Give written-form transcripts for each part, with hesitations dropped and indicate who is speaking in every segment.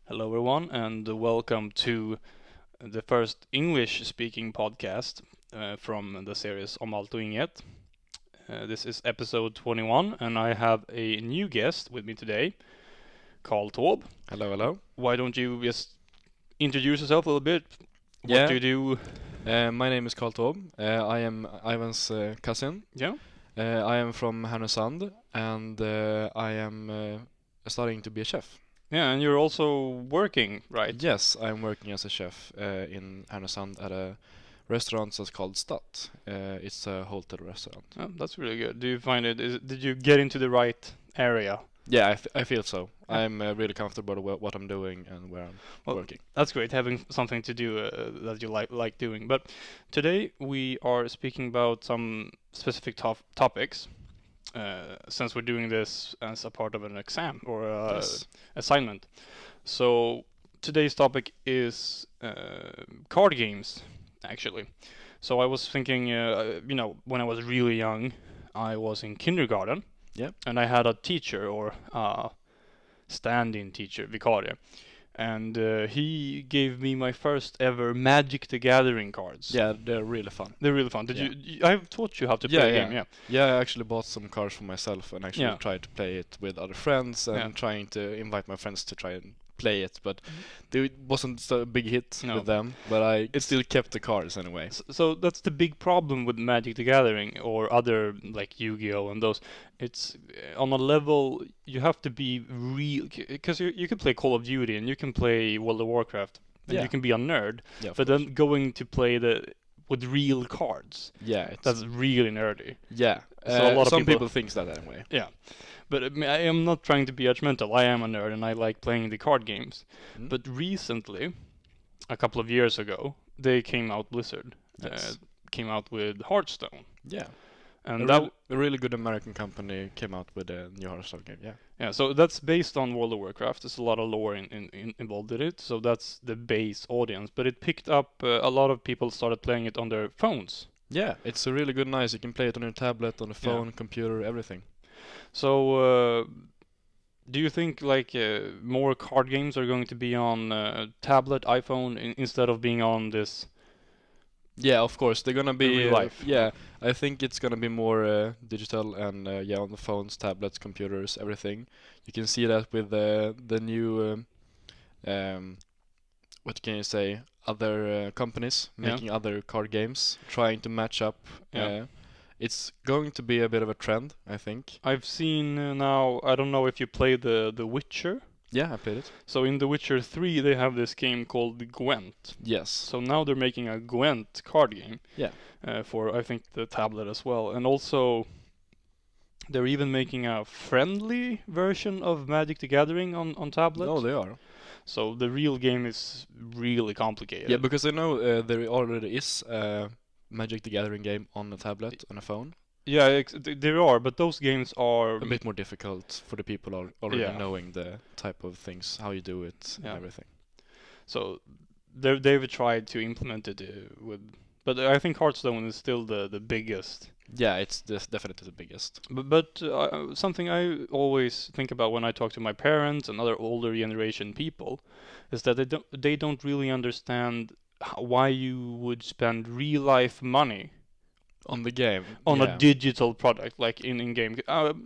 Speaker 1: Hello, everyone, and welcome to the first English-speaking podcast from the series allt, inget. This is episode 21, and I have a new guest with me today, Carl Taube.
Speaker 2: Hello, hello.
Speaker 1: Why don't you just introduce yourself a little bit? What
Speaker 2: Yeah.
Speaker 1: do you do?
Speaker 2: My name is Carl Taube. I am Ivan's cousin.
Speaker 1: Yeah?
Speaker 2: I am from Härnösand, and I am studying to be a chef.
Speaker 1: Yeah, and you're also working, right?
Speaker 2: Yes, I am working as a chef in Härnösand at a restaurant that's called Stadt. It's a hotel restaurant.
Speaker 1: Oh, that's really good. Do you find did you get into the right area?
Speaker 2: Yeah, I feel so.
Speaker 1: Yeah.
Speaker 2: I'm really comfortable with what I'm doing and where I'm
Speaker 1: Well,
Speaker 2: working.
Speaker 1: that's great, having something to do that you like doing. But today we are speaking about some specific topics, since we're doing this as a part of an exam or
Speaker 2: Yes.
Speaker 1: assignment. So today's topic is card games, actually. So I was thinking, when I was really young, I was in kindergarten.
Speaker 2: Yeah.
Speaker 1: And I had a teacher or stand-in teacher, vikarie, and he gave me my first ever Magic the Gathering cards.
Speaker 2: Yeah, they're really fun.
Speaker 1: They're really fun.
Speaker 2: Yeah.
Speaker 1: I've taught you how to play the game, yeah.
Speaker 2: Yeah, I actually bought some cards for myself and actually
Speaker 1: Yeah.
Speaker 2: tried to play it with other friends and
Speaker 1: Yeah.
Speaker 2: trying to invite my friends to try and play it, but it wasn't so a big hit
Speaker 1: No.
Speaker 2: with them, but I still kept the cards anyway.
Speaker 1: So that's the big problem with Magic the Gathering or other like Yu-Gi-Oh and those. It's on a level you have to be real, because you can play Call of Duty and you can play World of Warcraft and
Speaker 2: Yeah.
Speaker 1: you can be a nerd,
Speaker 2: Yeah, of
Speaker 1: but
Speaker 2: course.
Speaker 1: then going to play with real cards,
Speaker 2: Yeah,
Speaker 1: that's really nerdy.
Speaker 2: yeah.
Speaker 1: So a lot of
Speaker 2: some
Speaker 1: people-
Speaker 2: people think that anyway.
Speaker 1: Yeah, but I am not trying to be judgmental. I am a nerd and I like playing the card games.
Speaker 2: Mm.
Speaker 1: But recently, a couple of years ago, they came out, Blizzard
Speaker 2: Yes.
Speaker 1: came out with Hearthstone,
Speaker 2: Yeah,
Speaker 1: and
Speaker 2: a really good American company came out with a new Hearthstone game. Yeah,
Speaker 1: yeah, so that's based on World of Warcraft. There's a lot of lore involved in it, so that's the base audience. But it picked up a lot of people started playing it on their phones.
Speaker 2: yeah. It's a really good, nice. You can play it on your tablet, on the phone, computer, everything.
Speaker 1: So, do you think like more card games are going to be on tablet, iPhone, instead of being on this?
Speaker 2: Yeah, of course they're gonna be
Speaker 1: real life.
Speaker 2: Yeah, I think it's gonna be more digital and yeah, on the phones, tablets, computers, everything. You can see that with the new what can you say? Other companies
Speaker 1: Yeah.
Speaker 2: making other card games, trying to match up.
Speaker 1: Yeah.
Speaker 2: It's going to be a bit of a trend, I think.
Speaker 1: I've seen now. I don't know if you play the Witcher.
Speaker 2: Yeah, I played it.
Speaker 1: So in The Witcher 3, they have this game called Gwent.
Speaker 2: Yes.
Speaker 1: So now they're making a Gwent card game.
Speaker 2: Yeah.
Speaker 1: For I think the tablet as well, and also they're even making a friendly version of Magic the Gathering on tablet.
Speaker 2: No, they are.
Speaker 1: So the real game is really complicated.
Speaker 2: Yeah, because I know there already is a Magic the Gathering game on a tablet, on a phone.
Speaker 1: Yeah, there are, but those games are
Speaker 2: A bit more difficult for the people already
Speaker 1: Yeah.
Speaker 2: knowing the type of things, how you do it,
Speaker 1: Yeah.
Speaker 2: and everything.
Speaker 1: So they've tried to implement it with, but I think Hearthstone is still the biggest.
Speaker 2: Yeah, it's definitely the biggest.
Speaker 1: But something I always think about when I talk to my parents and other older generation people is that they don't really understand why you would spend real life money
Speaker 2: On the game.
Speaker 1: on
Speaker 2: yeah.
Speaker 1: a digital product like in game.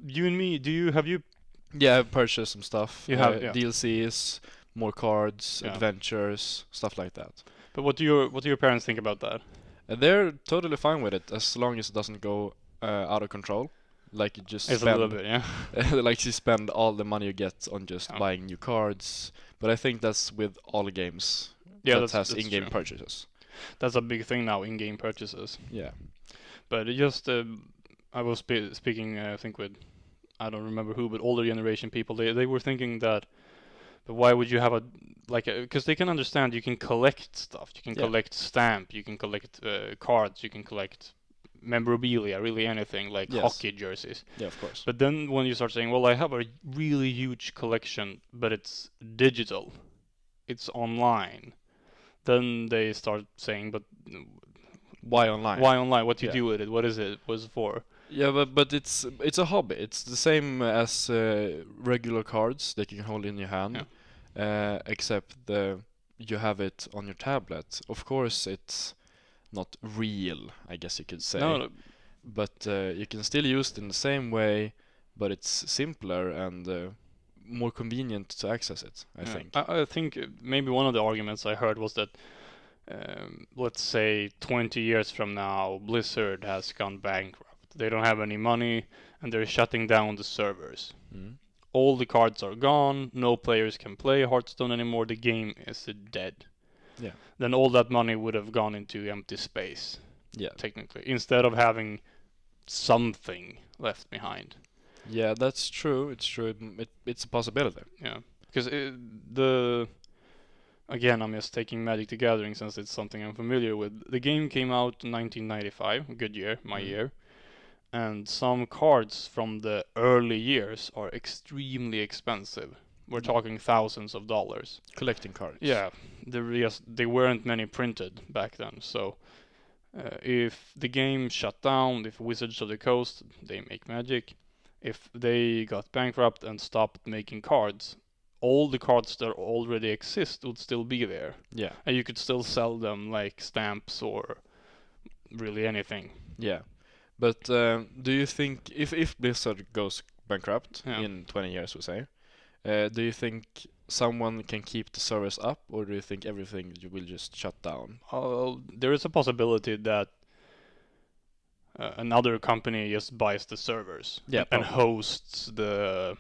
Speaker 1: You and me, have you?
Speaker 2: Yeah, I've purchased some stuff.
Speaker 1: You have, yeah.
Speaker 2: DLCs, more cards,
Speaker 1: Yeah.
Speaker 2: adventures, stuff like that.
Speaker 1: But what do your parents think about that?
Speaker 2: They're totally fine with it as long as it doesn't go out of control. Like you just
Speaker 1: It's a little bit, yeah.
Speaker 2: like you spend all the money you get on just
Speaker 1: Yeah.
Speaker 2: buying new cards. But I think that's with all games
Speaker 1: Yeah,
Speaker 2: that has
Speaker 1: that's
Speaker 2: in-game
Speaker 1: true.
Speaker 2: purchases.
Speaker 1: That's a big thing now, in-game purchases.
Speaker 2: Yeah.
Speaker 1: But it just, I was speaking, I think with, I don't remember who, but older generation people. They were thinking that, but why would you have because they can understand you can collect stuff. You can
Speaker 2: Yeah.
Speaker 1: collect stamp. You can collect cards. You can collect memorabilia, really anything like
Speaker 2: Yes.
Speaker 1: hockey jerseys.
Speaker 2: Yeah, of course.
Speaker 1: But then when you start saying, well, I have a really huge collection, but it's digital, it's online, then they start saying, but
Speaker 2: Why online?
Speaker 1: why online? What do you
Speaker 2: Yeah.
Speaker 1: do with it? What is it? What's it for?
Speaker 2: Yeah, but it's a hobby. It's the same as regular cards that you can hold in your hand.
Speaker 1: Yeah.
Speaker 2: except you have it on your tablet. Of course, it's not real, I guess you could say.
Speaker 1: No,
Speaker 2: But you can still use it in the same way, but it's simpler and more convenient to access it, I
Speaker 1: yeah.
Speaker 2: think.
Speaker 1: I think maybe one of the arguments I heard was that, let's say 20 years from now, Blizzard has gone bankrupt. They don't have any money, and they're shutting down the servers.
Speaker 2: Mm.
Speaker 1: All the cards are gone, no players can play Hearthstone anymore, the game is dead.
Speaker 2: Yeah.
Speaker 1: Then all that money would have gone into empty space,
Speaker 2: Yeah.
Speaker 1: technically, instead of having something left behind.
Speaker 2: Yeah, that's true. It's true. It's a possibility.
Speaker 1: Yeah, because again, I'm just taking Magic the Gathering since it's something I'm familiar with. The game came out in 1995, a good year, my year, and some cards from the early years are extremely expensive. We're talking thousands of dollars.
Speaker 2: Collecting cards.
Speaker 1: Yeah, they weren't many printed back then, so if the game shut down, if Wizards of the Coast, they make Magic, if they got bankrupt and stopped making cards, all the cards that already exist would still be there.
Speaker 2: Yeah.
Speaker 1: And you could still sell them like stamps or really anything.
Speaker 2: Yeah. But do you think if Blizzard goes bankrupt
Speaker 1: Yeah.
Speaker 2: in 20 years, we say, do you think someone can keep the servers up, or do you think everything will just shut down?
Speaker 1: There is a possibility that another company just buys the servers
Speaker 2: Yeah,
Speaker 1: and
Speaker 2: probably.
Speaker 1: hosts the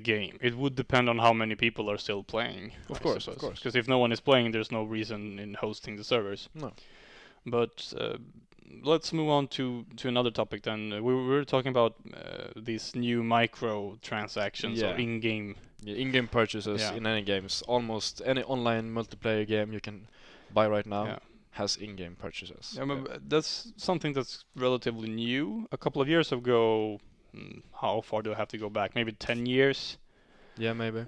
Speaker 1: game. It would depend on how many people are still playing.
Speaker 2: Of course.
Speaker 1: Because if no one is playing, there's no reason in hosting the servers.
Speaker 2: No.
Speaker 1: But let's move on to another topic then. We were talking about these new micro transactions or
Speaker 2: Yeah.
Speaker 1: in-game.
Speaker 2: Yeah, in-game purchases
Speaker 1: Yeah.
Speaker 2: in any games, almost any online multiplayer game you can buy right now
Speaker 1: Yeah.
Speaker 2: has in-game purchases.
Speaker 1: Yeah, but that's something that's relatively new. A couple of years ago, how far do I have to go back? Maybe 10 years.
Speaker 2: Yeah, maybe.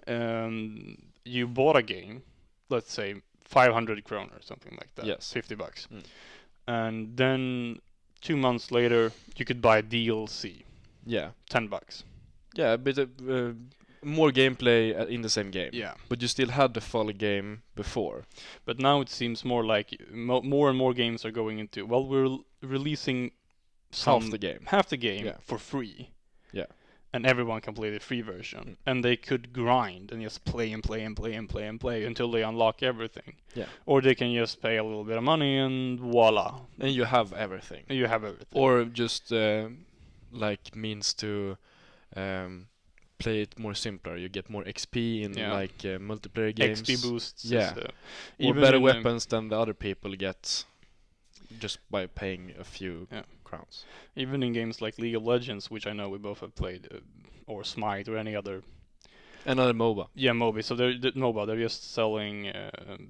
Speaker 1: You bought a game, let's say 500 kroner or something like that.
Speaker 2: Yes.
Speaker 1: $50.
Speaker 2: Mm.
Speaker 1: And then 2 months later, you could buy DLC,
Speaker 2: Yeah.
Speaker 1: $10.
Speaker 2: Yeah, a bit more gameplay in the same game.
Speaker 1: Yeah.
Speaker 2: But you still had the full game before.
Speaker 1: But now it seems more like more and more games are going into, well, we're releasing
Speaker 2: Half the game.
Speaker 1: half the game
Speaker 2: Yeah.
Speaker 1: for free.
Speaker 2: Yeah.
Speaker 1: And everyone can play the free version. And they could grind and just play and play and play and play and play until they unlock everything.
Speaker 2: Yeah.
Speaker 1: Or they can just pay a little bit of money and voila,
Speaker 2: And you have everything.
Speaker 1: you have everything.
Speaker 2: Or just like means to play it more simpler. You get more XP in
Speaker 1: Yeah.
Speaker 2: like multiplayer games.
Speaker 1: XP boosts.
Speaker 2: Yeah.
Speaker 1: Or
Speaker 2: Or better weapons than the other people get just by paying a few crowns.
Speaker 1: Even in games like League of Legends, which I know we both have played, or Smite, or any other.
Speaker 2: Another MOBA.
Speaker 1: Yeah, MOBA. So they're just selling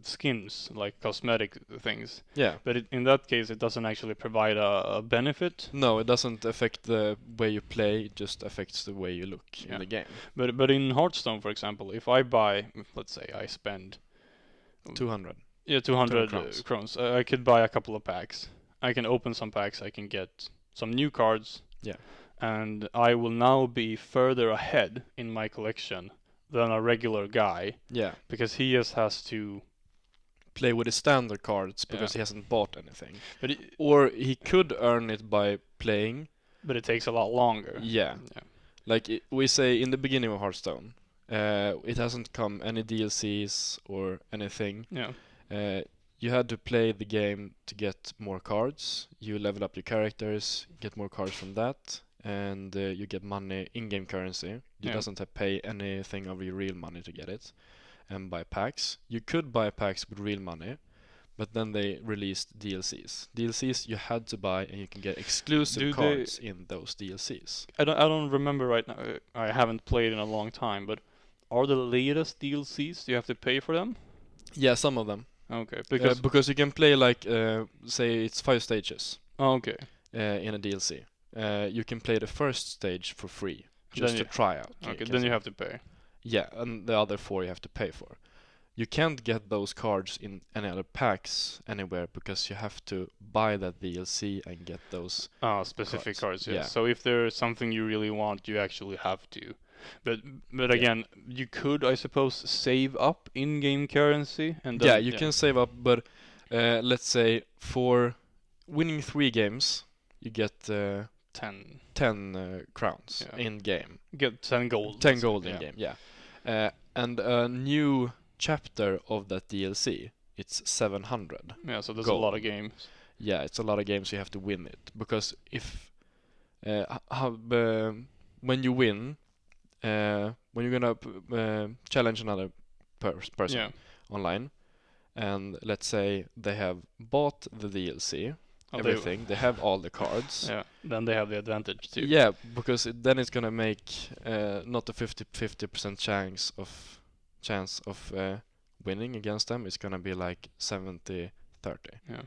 Speaker 1: skins, like cosmetic things.
Speaker 2: Yeah.
Speaker 1: But in that case, it doesn't actually provide a benefit.
Speaker 2: No, it doesn't affect the way you play, it just affects the way you look in the game.
Speaker 1: But in Hearthstone, for example, if I buy, let's say I spend
Speaker 2: 200.
Speaker 1: Yeah, 200
Speaker 2: crowns.
Speaker 1: crowns. I could buy a couple of packs. I can open some packs. I can get some new cards.
Speaker 2: Yeah.
Speaker 1: And I will now be further ahead in my collection than a regular guy.
Speaker 2: Yeah.
Speaker 1: Because he just has to
Speaker 2: play with his standard cards because he hasn't bought anything.
Speaker 1: But
Speaker 2: or he could earn it by playing.
Speaker 1: But it takes a lot longer.
Speaker 2: Yeah. Like we say in the beginning of Hearthstone, it hasn't come any DLCs or anything.
Speaker 1: Yeah.
Speaker 2: You had to play the game to get more cards. You level up your characters, get more cards from that, and you get money, in-game currency. You doesn't have to pay anything of your real money to get it, and buy packs. You could buy packs with real money, but then they released DLCs. DLCs you had to buy, and you can get exclusive cards in those DLCs.
Speaker 1: I don't remember right now. I haven't played in a long time, but are the latest DLCs? Do you have to pay for them?
Speaker 2: Yeah, some of them.
Speaker 1: Okay,
Speaker 2: because you can play like say it's 5 stages.
Speaker 1: Okay.
Speaker 2: In a DLC, you can play the first stage for free just to try out.
Speaker 1: Okay, then you have to pay.
Speaker 2: Yeah, and the other 4 you have to pay for. You can't get those cards in any other packs anywhere because you have to buy that DLC and get those
Speaker 1: specific cards.
Speaker 2: Yeah.
Speaker 1: So if there's something you really want, you actually have to But
Speaker 2: Yeah.
Speaker 1: again, you could, I suppose, save up in-game currency and then
Speaker 2: Yeah, you can save up, but let's say for winning 3 games, you get
Speaker 1: 10
Speaker 2: 10 crowns
Speaker 1: Yeah.
Speaker 2: in game.
Speaker 1: get 10 gold.
Speaker 2: 10
Speaker 1: let's say,
Speaker 2: gold in game, yeah. And a new chapter of that DLC, it's 700.
Speaker 1: Yeah, so there's a
Speaker 2: gold.
Speaker 1: lot of games.
Speaker 2: Yeah, it's a lot of games you have to win it. Because if when you win, when you're gonna challenge another person
Speaker 1: Yeah.
Speaker 2: online, and let's say they have bought the DLC,
Speaker 1: Oh,
Speaker 2: everything, they have all the cards.
Speaker 1: Yeah, then they have the advantage too.
Speaker 2: Yeah, because then it's gonna make not a 50% chance of winning against them. It's gonna be like 70-30,
Speaker 1: Yeah.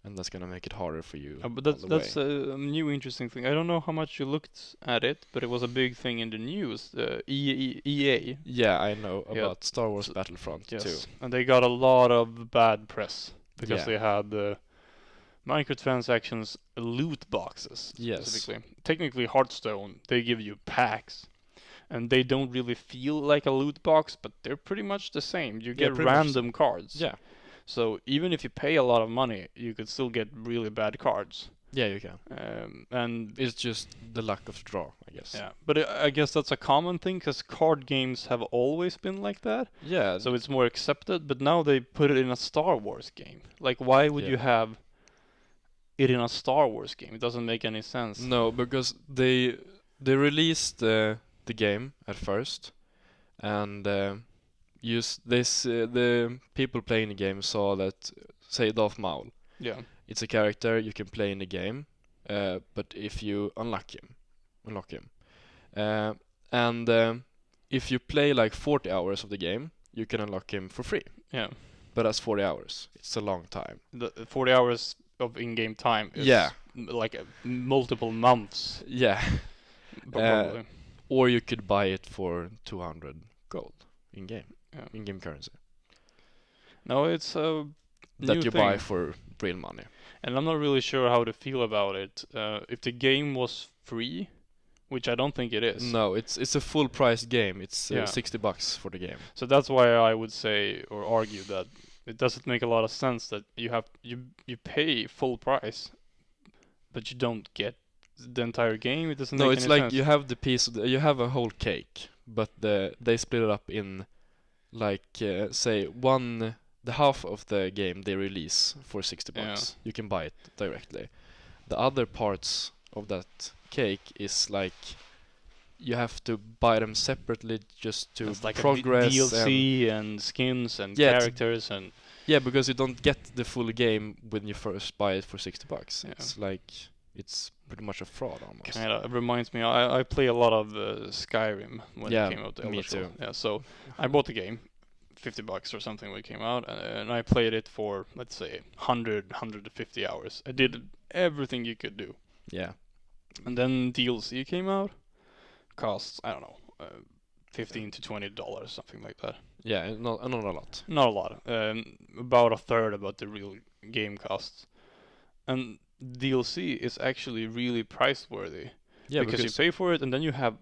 Speaker 2: and that's gonna make it harder for you.
Speaker 1: But
Speaker 2: all
Speaker 1: that's
Speaker 2: the way.
Speaker 1: a new interesting thing. I don't know how much you looked at it, but it was a big thing in the news. EA.
Speaker 2: Yeah, I know
Speaker 1: Yeah.
Speaker 2: about Star Wars
Speaker 1: So-
Speaker 2: Battlefront
Speaker 1: Yes,
Speaker 2: too.
Speaker 1: and they got a lot of bad press because
Speaker 2: Yeah.
Speaker 1: they had microtransactions loot boxes
Speaker 2: Yes.
Speaker 1: specifically. Technically, Hearthstone, they give you packs, and they don't really feel like a loot box, but they're pretty much the same. You
Speaker 2: Yeah,
Speaker 1: get
Speaker 2: pretty much
Speaker 1: random cards.
Speaker 2: Yeah,
Speaker 1: So even if you pay a lot of money, you could still get really bad cards.
Speaker 2: yeah, you can.
Speaker 1: And
Speaker 2: It's just the luck of the draw, I guess.
Speaker 1: yeah, but I guess that's a common thing because card games have always been like that.
Speaker 2: Yeah.
Speaker 1: So it's more accepted. But now they put it in a Star Wars game. Like, why would
Speaker 2: Yeah.
Speaker 1: you have it in a Star Wars game? It doesn't make any sense.
Speaker 2: No, because they released the game at first, and the people playing the game saw that, say, Darth Maul.
Speaker 1: Yeah.
Speaker 2: It's a character you can play in the game, but if you unlock him, and if you play like 40 hours of the game, you can unlock him for free.
Speaker 1: Yeah.
Speaker 2: But that's 40 hours. It's a long time.
Speaker 1: The 40 hours of in-game time is
Speaker 2: Yeah.
Speaker 1: like multiple months,
Speaker 2: Yeah.
Speaker 1: probably.
Speaker 2: Or you could buy it for 200 gold in game,
Speaker 1: Yeah.
Speaker 2: in-game currency
Speaker 1: No, it's a
Speaker 2: that
Speaker 1: new
Speaker 2: you
Speaker 1: thing.
Speaker 2: buy for real money.
Speaker 1: And I'm not really sure how to feel about it. If the game was free, which I don't think it is.
Speaker 2: No, it's a full price game. It's
Speaker 1: Yeah.
Speaker 2: $60 for the game.
Speaker 1: So that's why I would say or argue that it doesn't make a lot of sense that you pay full price, but you don't get the entire game. It doesn't
Speaker 2: No,
Speaker 1: make
Speaker 2: it's
Speaker 1: any
Speaker 2: like
Speaker 1: sense.
Speaker 2: you have the piece of you have a whole cake, but they split it up in like say the half of the game they release for $60.
Speaker 1: Yeah.
Speaker 2: You can buy it directly. The other parts of that cake is like you have to buy them separately just to
Speaker 1: It's like
Speaker 2: progress
Speaker 1: a DLC and skins and
Speaker 2: Yeah,
Speaker 1: characters and
Speaker 2: yeah, because you don't get the full game when you first buy it for $60.
Speaker 1: Yeah.
Speaker 2: It's like it's pretty much a fraud almost.
Speaker 1: kind of reminds me. I play a lot of Skyrim when
Speaker 2: Yeah,
Speaker 1: it came out. The
Speaker 2: me
Speaker 1: Elder Scrolls.
Speaker 2: too.
Speaker 1: Yeah, so I bought the game, $50 or something when it came out, and I played it for let's say 150 hours. I did everything you could do,
Speaker 2: Yeah.
Speaker 1: and then DLC came out, costs I don't know, $15 to $20, something like that.
Speaker 2: Yeah, not a lot.
Speaker 1: Not a lot. About a third of what the real game costs, and DLC is actually really price worthy.
Speaker 2: Yeah,
Speaker 1: because you pay for it and then you have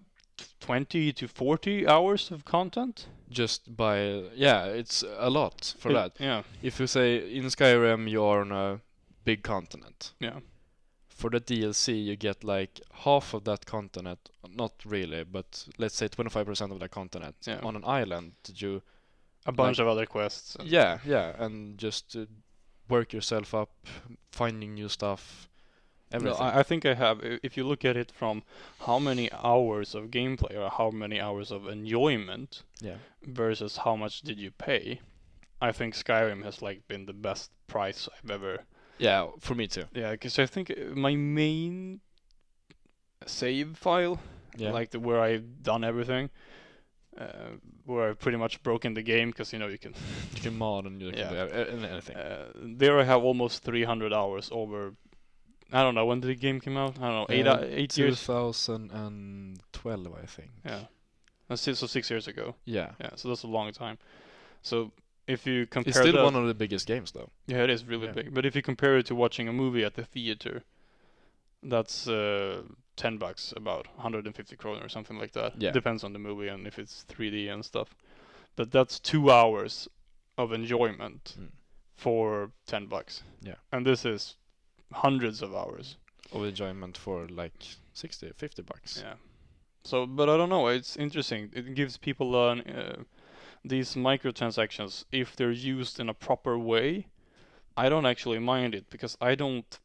Speaker 1: 20 to 40 hours of content.
Speaker 2: just by it's a lot for that.
Speaker 1: Yeah.
Speaker 2: If you say in Skyrim you are on a big continent,
Speaker 1: Yeah.
Speaker 2: for the DLC you get like half of that continent, not really, but let's say 25% of that continent
Speaker 1: Yeah.
Speaker 2: on an island to do.
Speaker 1: A bunch of other quests. And
Speaker 2: Yeah, and just work yourself up, finding new stuff,
Speaker 1: No,
Speaker 2: everything.
Speaker 1: I think I have. If you look at it from how many hours of gameplay or how many hours of enjoyment
Speaker 2: Yeah.
Speaker 1: versus how much did you pay, I think Skyrim has like been the best price I've ever.
Speaker 2: Yeah, for me too.
Speaker 1: Yeah, because I think my main save file,
Speaker 2: Yeah.
Speaker 1: like where I've done everything, where I've pretty much broken the game because you can.
Speaker 2: You can mod and you can
Speaker 1: Yeah.
Speaker 2: do anything.
Speaker 1: There I have almost 300 hours over. I don't know when did the game came out. I don't know, 8 years.
Speaker 2: 2012, I think.
Speaker 1: Yeah, so 6 years ago.
Speaker 2: Yeah.
Speaker 1: Yeah, so that's a long time. So if you compare
Speaker 2: It's still
Speaker 1: that,
Speaker 2: one of the biggest games though.
Speaker 1: yeah, it is really
Speaker 2: Yeah.
Speaker 1: big. But if you compare it to watching a movie at the theater, that's $10, about 150 kroner or something like that.
Speaker 2: Yeah.
Speaker 1: Depends on the movie and if it's 3D and stuff. But that's 2 hours of enjoyment for $10.
Speaker 2: Yeah.
Speaker 1: And this is hundreds of hours
Speaker 2: of enjoyment for like 60, $50.
Speaker 1: Yeah. So, but I don't know. It's interesting. It gives people these microtransactions, if they're used in a proper way. I don't actually mind it because I don't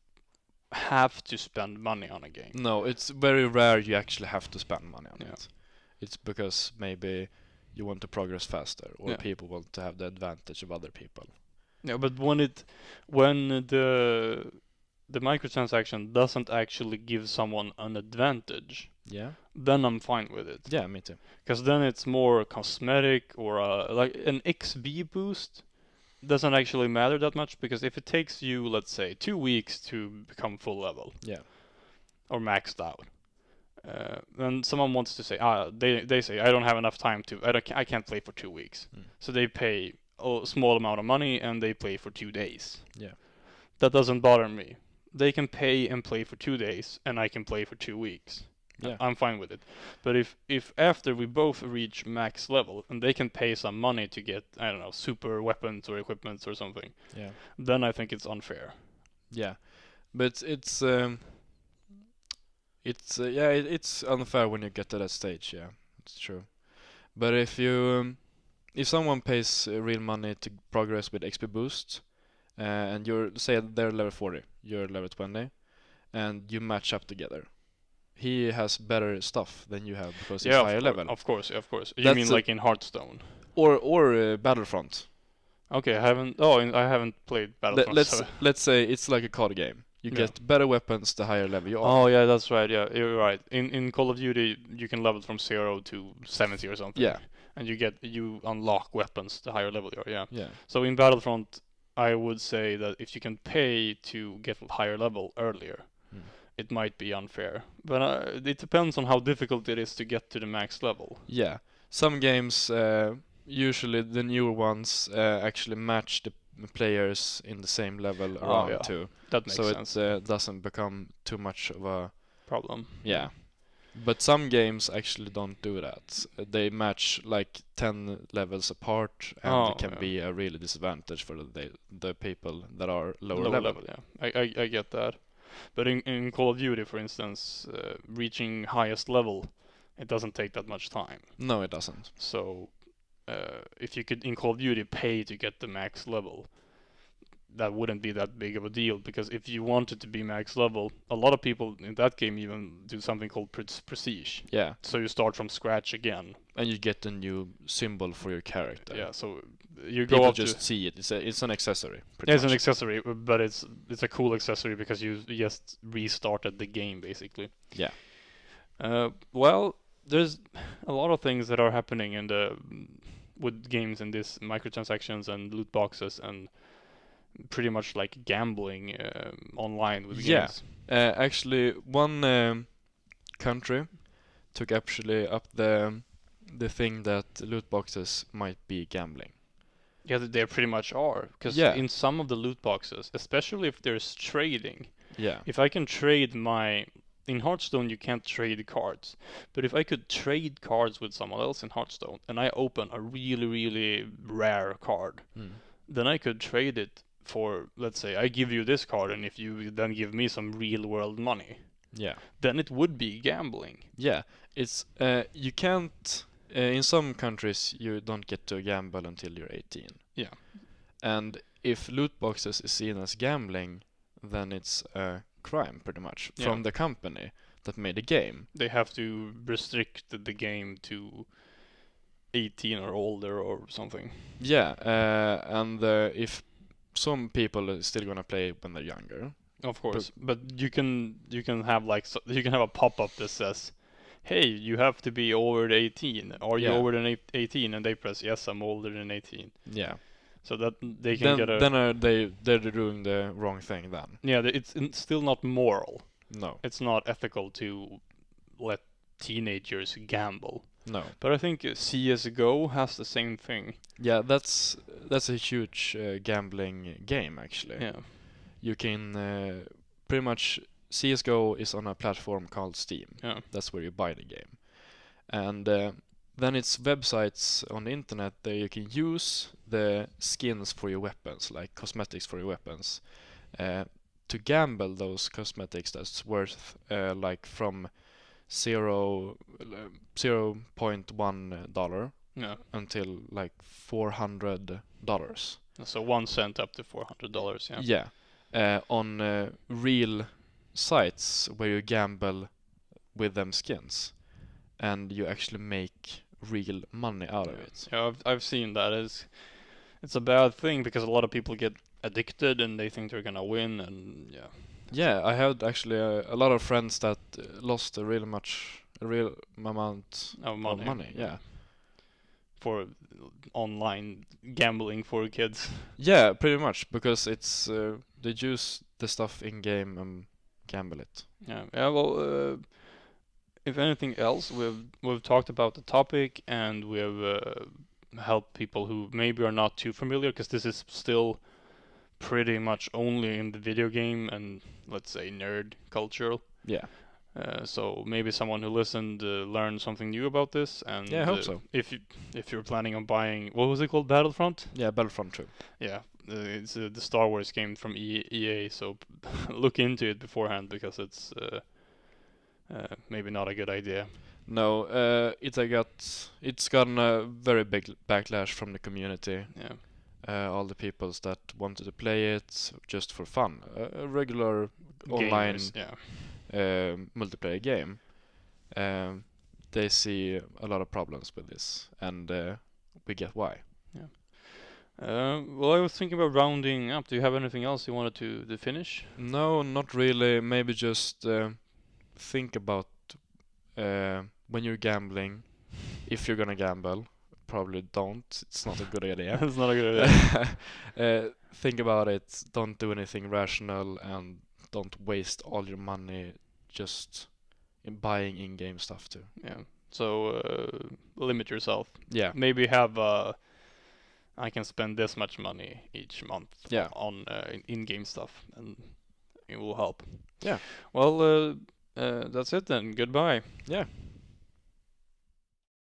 Speaker 1: have to spend money on a game.
Speaker 2: No, it's very rare you actually have to spend money on
Speaker 1: Yeah.
Speaker 2: it. It's because maybe you want to progress faster, or
Speaker 1: Yeah.
Speaker 2: people want to have the advantage of other people.
Speaker 1: Yeah, but when the microtransaction doesn't actually give someone an advantage,
Speaker 2: Yeah.
Speaker 1: then I'm fine with it.
Speaker 2: Yeah, me too.
Speaker 1: Because then it's more cosmetic, or like an XP boost doesn't actually matter that much, because if it takes you, let's say, 2 weeks to become full level,
Speaker 2: Yeah.
Speaker 1: or maxed out, then someone wants to say, they say, I don't have enough time I can't play for 2 weeks. So they pay a small amount of money and they play for 2 days.
Speaker 2: Yeah.
Speaker 1: That doesn't bother me. They can pay and play for 2 days, and I can play for 2 weeks.
Speaker 2: Yeah.
Speaker 1: I'm fine with it. But if after we both reach max level and they can pay some money to get, I don't know, super weapons or equipments or something,
Speaker 2: Yeah.
Speaker 1: then I think it's unfair.
Speaker 2: Yeah. But it's it's unfair when you get to that stage. Yeah, it's true. But if someone pays real money to progress with XP boost, and say they're level 40, you're level 20, and you match up together, he has better stuff than you have because he's higher level.
Speaker 1: Of course. You
Speaker 2: That's
Speaker 1: mean like in Hearthstone?
Speaker 2: Or Battlefront.
Speaker 1: Okay, I haven't played Battlefront.
Speaker 2: Let's say it's like a card game. You get better weapons the higher level you are.
Speaker 1: Oh yeah, that's right. Yeah, you're right. In Call of Duty, you can level from 0 to 70 or something.
Speaker 2: Yeah.
Speaker 1: And you unlock weapons the higher level you are. Yeah.
Speaker 2: Yeah.
Speaker 1: So in Battlefront, I would say that if you can pay to get higher level earlier, it might be unfair. But it depends on how difficult it is to get to the max level.
Speaker 2: Yeah. Some games, usually the newer ones, actually match the players in the same level around too.
Speaker 1: That makes sense.
Speaker 2: So it doesn't become too much of a
Speaker 1: problem.
Speaker 2: Yeah. But some games actually don't do that. They match like 10 levels apart, and it can be a really disadvantage for the people that are lower level.
Speaker 1: Yeah, I get that. But in Call of Duty, for instance, reaching highest level, it doesn't take that much time.
Speaker 2: No, it doesn't.
Speaker 1: So if you could in Call of Duty pay to get the max level, that wouldn't be that big of a deal, because if you wanted to be max level, a lot of people in that game even do something called prestige.
Speaker 2: Yeah.
Speaker 1: So you start from scratch again.
Speaker 2: And you get a new symbol for your character.
Speaker 1: Yeah, so you
Speaker 2: people
Speaker 1: go up
Speaker 2: just see it. It's an accessory.
Speaker 1: It's an accessory, but it's a cool accessory because you just restarted the game basically.
Speaker 2: Yeah.
Speaker 1: Well, there's a lot of things that are happening with games in this microtransactions and loot boxes and pretty much like gambling online with games.
Speaker 2: Actually, one country took actually up the thing that loot boxes might be gambling.
Speaker 1: Yeah, they pretty much are, because in some of the loot boxes, especially if there's trading.
Speaker 2: Yeah.
Speaker 1: If I can trade in Hearthstone you can't trade cards, but if I could trade cards with someone else in Hearthstone and I open a really, really rare card, then I could trade it for, let's say, I give you this card, and if you then give me some real world money, then it would be gambling.
Speaker 2: Yeah, it's you can't in some countries you don't get to gamble until you're 18.
Speaker 1: Yeah.
Speaker 2: And if loot boxes is seen as gambling, then it's a crime pretty much from the company that made the game.
Speaker 1: They have to restrict the game to 18 or older or something.
Speaker 2: Yeah, and if some people are still gonna play when they're younger.
Speaker 1: Of course, but you can have you can have a pop-up that says, "Hey, you have to be over 18. Are you over than 18?" And they press yes, I'm older than 18.
Speaker 2: Yeah.
Speaker 1: So that they can get a.
Speaker 2: Then they're doing the wrong thing then.
Speaker 1: Yeah, it's still not moral.
Speaker 2: No.
Speaker 1: It's not ethical to let teenagers gamble.
Speaker 2: No.
Speaker 1: But I think CS:GO has the same thing.
Speaker 2: Yeah, that's a huge gambling game actually.
Speaker 1: Yeah.
Speaker 2: You can pretty much CS:GO is on a platform called Steam.
Speaker 1: Yeah.
Speaker 2: That's where you buy the game. And then it's websites on the internet that you can use the skins for your weapons, like cosmetics for your weapons, to gamble those cosmetics that's worth like from 0.1 dollar
Speaker 1: Yeah.
Speaker 2: until like $400.
Speaker 1: So 1 cent up to $400. Yeah.
Speaker 2: Yeah, on real sites where you gamble with them skins, and you actually make real money out of it.
Speaker 1: Yeah, I've seen that. It's a bad thing because a lot of people get addicted and they think they're gonna win, and yeah.
Speaker 2: Yeah, I had actually a lot of friends that lost a real amount
Speaker 1: Of money.
Speaker 2: of money. Yeah.
Speaker 1: For online gambling for kids.
Speaker 2: Yeah, pretty much, because it's they use the stuff in game and gamble it.
Speaker 1: Yeah. Yeah. Well, if anything else, we've talked about the topic, and we've helped people who maybe are not too familiar, because this is still pretty much only in the video game and, let's say, nerd culture.
Speaker 2: Yeah.
Speaker 1: So maybe someone who listened learned something new about this, and
Speaker 2: Yeah, I hope so.
Speaker 1: If you're planning on buying, what was it called, Battlefront?
Speaker 2: Yeah, Battlefront 2.
Speaker 1: Yeah, it's the Star Wars game from EA. So look into it beforehand, because it's maybe not a good idea.
Speaker 2: No, it's gotten a very big backlash from the community.
Speaker 1: Yeah.
Speaker 2: All the peoples that wanted to play it just for fun, a regular online
Speaker 1: Gamers, yeah.
Speaker 2: multiplayer game. They see a lot of problems with this, and we get why.
Speaker 1: Yeah. Well, I was thinking about rounding up. Do you have anything else you wanted to finish?
Speaker 2: No, not really. Maybe just think about when you're gambling, if you're gonna gamble. Probably don't. It's not a good idea.
Speaker 1: It's not a good idea.
Speaker 2: Think about it. Don't do anything rational, and don't waste all your money just in buying in-game stuff too.
Speaker 1: Yeah. So limit yourself.
Speaker 2: Yeah.
Speaker 1: Maybe have I can spend this much money each month
Speaker 2: Yeah.
Speaker 1: on in-game stuff, and it will help.
Speaker 2: Yeah.
Speaker 1: Well, that's it then. Goodbye.
Speaker 2: Yeah.